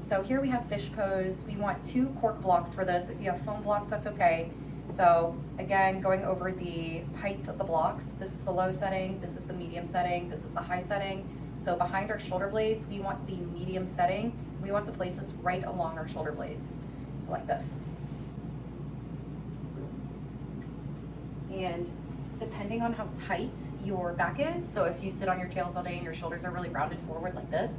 So here we have fish pose. We want 2 cork blocks for this. If you have foam blocks, that's okay. So again, going over the heights of the blocks, this is the low setting, this is the medium setting, this is the high setting. So behind our shoulder blades, we want the medium setting. We want to place this right along our shoulder blades. So like this. And depending on how tight your back is, so if you sit on your tails all day and your shoulders are really rounded forward like this,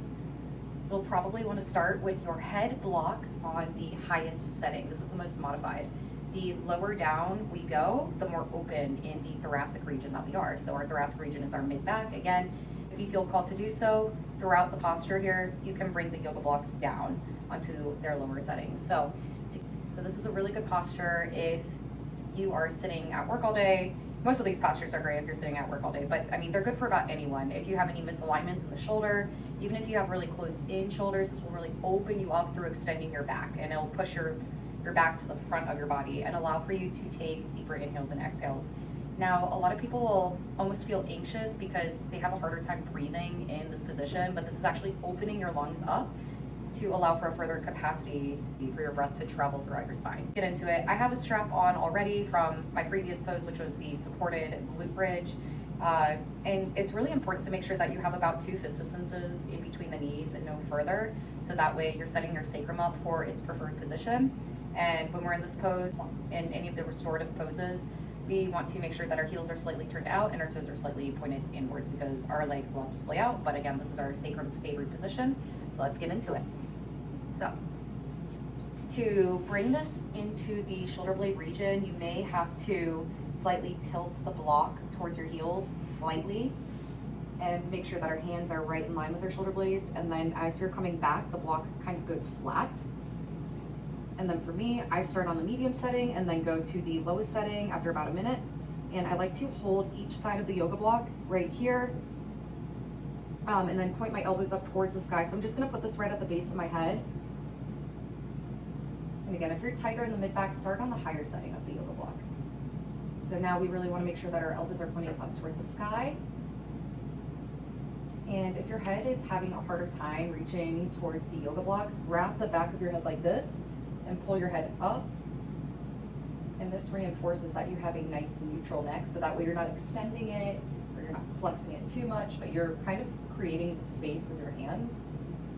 you'll probably want to start with your head block on the highest setting. This is the most modified. The lower down we go, the more open in the thoracic region that we are. So our thoracic region is our mid-back. Again, if you feel called to do so, throughout the posture here, you can bring the yoga blocks down onto their lower settings. So this is a really good posture if you are sitting at work all day. Most of these postures are great if you're sitting at work all day, but I mean, they're good for about anyone. If you have any misalignments in the shoulder, even if you have really closed in shoulders, this will really open you up through extending your back, and it'll push your back to the front of your body and allow for you to take deeper inhales and exhales. Now, a lot of people will almost feel anxious because they have a harder time breathing in this position, but this is actually opening your lungs up to allow for a further capacity for your breath to travel throughout your spine. Get into it. I have a strap on already from my previous pose, which was the supported glute bridge. And it's really important to make sure that you have about 2 fist distances in between the knees and no further. So that way you're setting your sacrum up for its preferred position. And when we're in this pose, in any of the restorative poses, we want to make sure that our heels are slightly turned out and our toes are slightly pointed inwards because our legs love to splay out. But again, this is our sacrum's favorite position. So let's get into it. So to bring this into the shoulder blade region, you may have to slightly tilt the block towards your heels slightly and make sure that our hands are right in line with our shoulder blades. And then as you're coming back, the block kind of goes flat. And then for me, I start on the medium setting and then go to the lowest setting after about a minute. And I like to hold each side of the yoga block right here, and then point my elbows up towards the sky. So I'm just gonna put this right at the base of my head. And again, if you're tighter in the mid-back, start on the higher setting of the yoga block. So now we really wanna make sure that our elbows are pointing up towards the sky. And if your head is having a harder time reaching towards the yoga block, grab the back of your head like this and pull your head up. And this reinforces that you have a nice neutral neck, so that way you're not extending it or you're not flexing it too much, but you're kind of creating the space with your hands,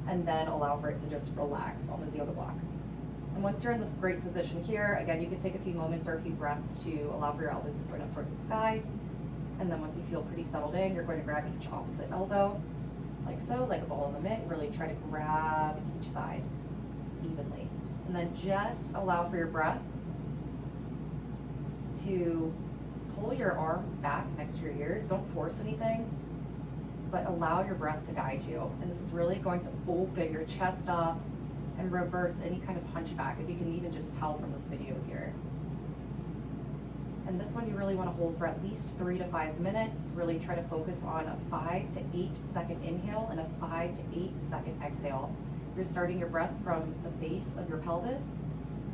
and then allow for it to just relax on this yoga block. And once you're in this great position here, again, you can take a few moments or a few breaths to allow for your elbows to point up towards the sky. And then once you feel pretty settled in, you're going to grab each opposite elbow, like so, like a ball in the mitt. Really try to grab each side evenly. And then just allow for your breath to pull your arms back next to your ears. Don't force anything, but allow your breath to guide you. And this is really going to open your chest up and reverse any kind of hunchback, if you can even just tell from this video here. And this one you really want to hold for at least 3 to 5 minutes. Really try to focus on a 5 to 8 second inhale and a 5 to 8 second exhale. You're starting your breath from the base of your pelvis.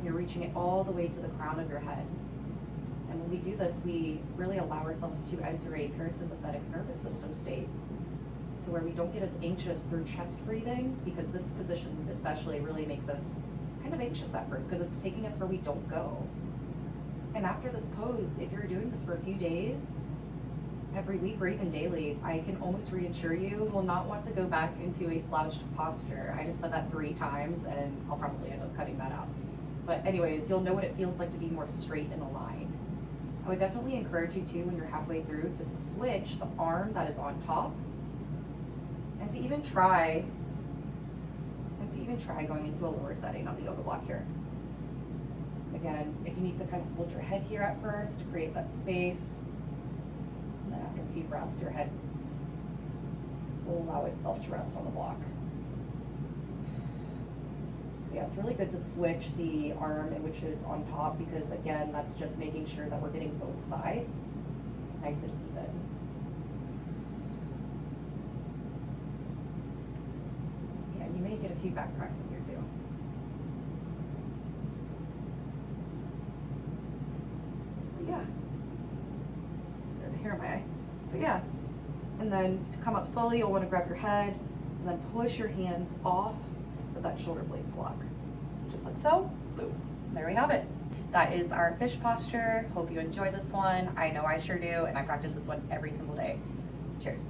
You're reaching it all the way to the crown of your head. And when we do this, we really allow ourselves to enter a parasympathetic nervous system state, to where we don't get as anxious through chest breathing, because this position especially really makes us kind of anxious at first because it's taking us where we don't go. And after this pose, if you're doing this for a few days, every week or even daily, I can almost reassure you will not want to go back into a slouched posture. I just said that 3 times and I'll probably end up cutting that out. But anyways, you'll know what it feels like to be more straight and aligned. I would definitely encourage you to, when you're halfway through, to switch the arm that is on top and to even try going into a lower setting on the yoga block here. Again, if you need to kind of hold your head here at first to create that space, and then after a few breaths, your head will allow itself to rest on the block. Yeah, it's really good to switch the arm which is on top, because again, that's just making sure that we're getting both sides nice and even. Yeah, you may get a few back cracks in here too. But yeah, sorry, the hair in my eye. But yeah, and then to come up slowly, you'll want to grab your head and then push your hands off the with that shoulder blade block. So just like so, boom, there we have it. That is our fish posture. Hope you enjoy this one. I know I sure do, and I practice this one every single day. Cheers.